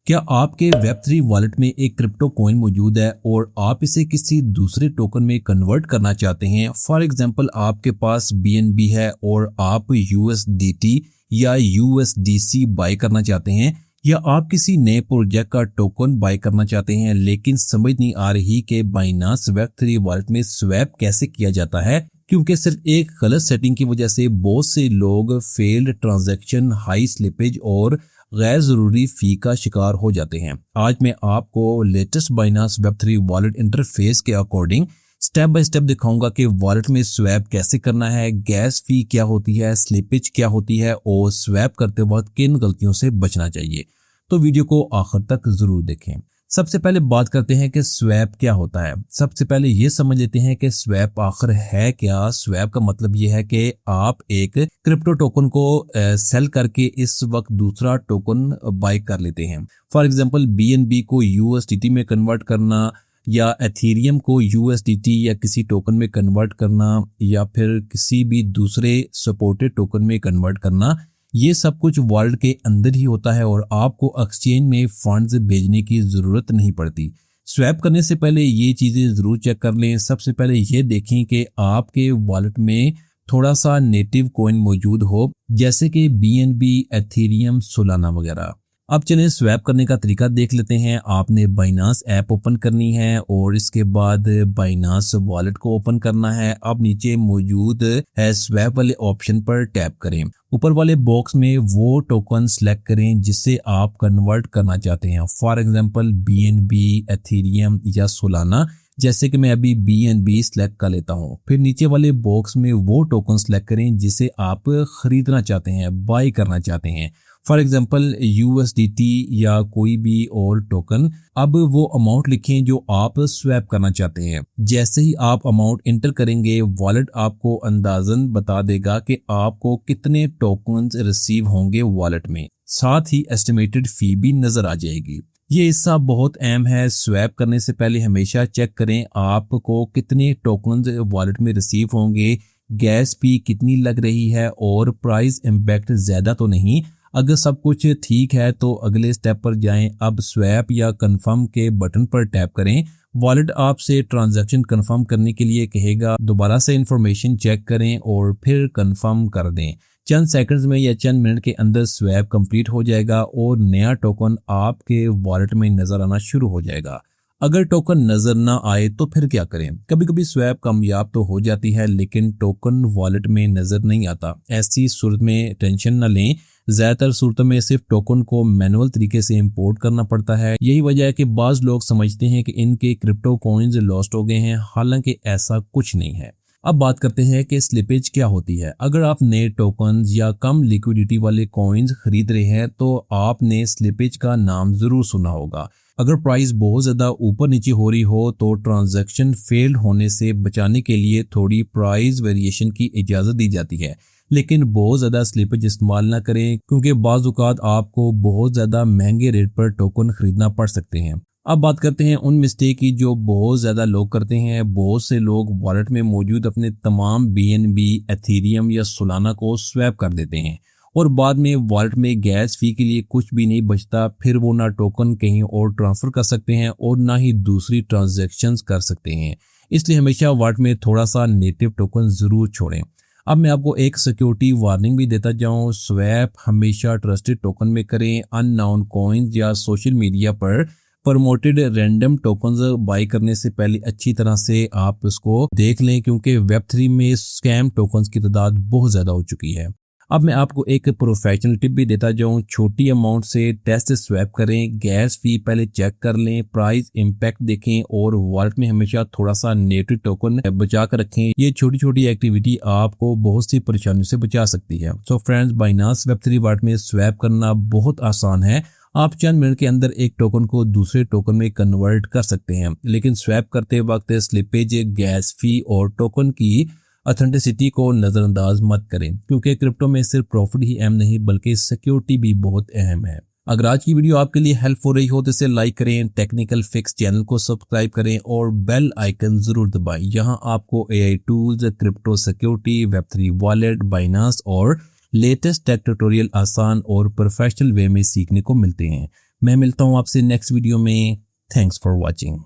क्या आपके Web3 wallet में एक क्रिप्टो कॉइन मौजूद है और आप इसे किसी दूसरे टोकन में कन्वर्ट करना चाहते हैं। फॉर एग्जांपल आपके पास BNB है और आप USDT या USDC बाय करना चाहते हैं, या आप किसी नए प्रोजेक्ट का टोकन बाय करना चाहते हैं लेकिन समझ नहीं आ रही कि बाइनांस वेब3 वॉलेट में स्वैप कैसे किया जाता है, क्योंकि सिर्फ एक गलत सेटिंग की वजह से बहुत से लोग फेल्ड ट्रांजैक्शन, हाई स्लिपेज और गैर जरूरी फी का शिकार हो जाते हैं। आज मैं आपको latest Binance Web3 wallet interface के अकॉर्डिंग स्टेप बाय स्टेप दिखाऊंगा कि वॉलेट में स्वैप कैसे करना है, गैस फी क्या होती है, स्लिपेज क्या होती है और स्वैप करते वक्त किन गलतियों से बचना चाहिए। तो वीडियो को आखिर तक जरूर देखें। सबसे पहले बात करते हैं कि स्वैप क्या होता है। सबसे पहले ये समझ लेते हैं कि स्वैप आखिर है क्या। स्वैप का मतलब ये है कि आप एक क्रिप्टो टोकन को सेल करके इस वक्त दूसरा टोकन बाय कर लेते हैं। फॉर एग्जांपल BNB को USDT में कन्वर्ट करना, या एथेरियम को USDT या किसी टोकन में कन्वर्ट करना, या फिर किसी भी दूसरे सपोर्टेड टोकन में कन्वर्ट करना, ये सब कुछ वॉलेट के अंदर ही होता है और आपको एक्सचेंज में फंड्स भेजने की ज़रूरत नहीं पड़ती। स्वैप करने से पहले ये चीज़ें ज़रूर चेक कर लें। सबसे पहले ये देखें कि आपके वॉलेट में थोड़ा सा नेटिव कॉइन मौजूद हो, जैसे कि BNB, एथेरियम, सोलाना वगैरह। अब चलें स्वैप करने का तरीका देख लेते हैं। आपने बाइनांस ऐप ओपन करनी है और इसके बाद बाइनांस वॉलेट को ओपन करना है। अब नीचे मौजूद है स्वैप वाले ऑप्शन पर टैप करें। ऊपर वाले बॉक्स में वो टोकन सेलेक्ट करें जिसे आप कन्वर्ट करना चाहते हैं। फॉर एग्जांपल BNB, एथेरियम या सोलाना, जैसे कि मैं अभी BNB सेलेक्ट कर लेता हूं। फिर नीचे वाले बॉक्स में वो टोकन सेलेक्ट करें जिसे आप खरीदना चाहते हैं, बाय करना चाहते हैं। फॉर एग्जांपल USDT या कोई भी और टोकन। अब वो अमाउंट लिखें जो आप स्वैप करना चाहते हैं। जैसे ही आप अमाउंट इंटर करेंगे, वॉलेट आपको अंदाजन बता देगा कि आपको कितने टोकन्स रिसीव होंगे वॉलेट में। साथ ही एस्टिमेटेड फी भी नजर आ जाएगी। ये हिस्सा बहुत अहम है। स्वैप करने से पहले हमेशा चेक करें आपको कितने टोकन्स वॉलेट में रिसीव होंगे, गैस फी कितनी लग रही है और प्राइस इम्पैक्ट ज्यादा तो नहीं। अगर सब कुछ ठीक है तो अगले स्टेप पर जाएं। अब स्वैप या कंफर्म के बटन पर टैप करें। वॉलेट आपसे ट्रांजैक्शन कंफर्म करने के लिए कहेगा। दोबारा से इंफॉर्मेशन चेक करें और फिर कंफर्म कर दें। चंद सेकंड्स में या चंद मिनट के अंदर स्वैप कंप्लीट हो जाएगा और नया टोकन आपके वॉलेट में नजर आना शुरू हो जाएगा। अगर टोकन नजर ना आए तो फिर क्या करें। कभी कभी स्वैप कामयाब तो हो जाती है लेकिन टोकन वॉलेट में नजर नहीं आता। ऐसी सूरत में टेंशन न लें। ज्यादातर सूरतों में सिर्फ टोकन को मैनुअल तरीके से इंपोर्ट करना पड़ता है। यही वजह है कि बाज लोग समझते हैं कि इनके क्रिप्टो कॉइन्स लॉस्ट हो गए हैं, हालांकि ऐसा कुछ नहीं है। अब बात करते हैं कि स्लिपेज क्या होती है। अगर आप नए टोकन्स या कम लिक्विडिटी वाले कॉइन्स खरीद रहे हैं तो आपने स्लिपेज का नाम जरूर सुना होगा। अगर प्राइस बहुत ज़्यादा ऊपर नीचे हो रही हो तो ट्रांजैक्शन फेल्ड होने से बचाने के लिए थोड़ी प्राइस वेरिएशन की इजाज़त दी जाती है, लेकिन बहुत ज़्यादा स्लिपेज इस्तेमाल ना करें क्योंकि बाज़ औक़ात आपको बहुत ज़्यादा महंगे रेट पर टोकन खरीदना पड़ सकते हैं। अब बात करते हैं उन मिस्टेक की जो बहुत ज़्यादा लोग करते हैं। बहुत से लोग वॉलेट में मौजूद अपने तमाम BNB, एथेरियम या सोलाना को स्वैप कर देते हैं और बाद में वॉलेट में गैस फी के लिए कुछ भी नहीं बचता। फिर वो ना टोकन कहीं और ट्रांसफ़र कर सकते हैं और ना ही दूसरी ट्रांजैक्शंस कर सकते हैं। इसलिए हमेशा वॉलेट में थोड़ा सा नेटिव टोकन ज़रूर छोड़ें। अब मैं आपको एक सिक्योरिटी वार्निंग भी देता जाऊं। स्वैप हमेशा ट्रस्टेड टोकन में करें। अननोन कॉइन्स या सोशल मीडिया पर प्रमोटेड रैंडम टोकन्स बाय करने से पहले अच्छी तरह से आप इसको देख लें, क्योंकि वेब3 में स्कैम टोकन्स की तादाद बहुत ज़्यादा हो चुकी है। अब मैं आपको एक प्रोफेशनल टिप भी देता जाऊं। छोटी अमाउंट से टेस्ट स्वैप करें, गैस फी पहले चेक कर लें, प्राइस इम्पैक्ट देखें और वॉलेट में हमेशा थोड़ा सा नेटिव टोकन बचा कर रखें। ये छोटी छोटी एक्टिविटी आपको बहुत सी परेशानियों से बचा सकती है। So friends, Binance Web3 wallet में स्वैप करना बहुत आसान है। आप चंद मिनट के अंदर एक टोकन को दूसरे टोकन में कन्वर्ट कर सकते हैं, लेकिन स्वैप करते वक्त स्लिपेज, गैस फी और टोकन की ऑथेंटिसिटी को नज़रअंदाज मत करें, क्योंकि क्रिप्टो में सिर्फ प्रॉफिट ही अहम नहीं बल्कि सिक्योरिटी भी बहुत अहम है। अगर आज की वीडियो आपके लिए हेल्प हो रही हो तो इसे लाइक करें, टेक्निकल फिक्स चैनल को सब्सक्राइब करें और बेल आइकन जरूर दबाएं। यहाँ आपको AI tools, crypto security, Web3 wallet, Binance और लेटेस्ट टेक ट्यूटोरियल आसान और प्रोफेशनल वे में सीखने को मिलते हैं। मैं मिलता हूँ आपसे नेक्स्ट वीडियो में। Thanks for watching.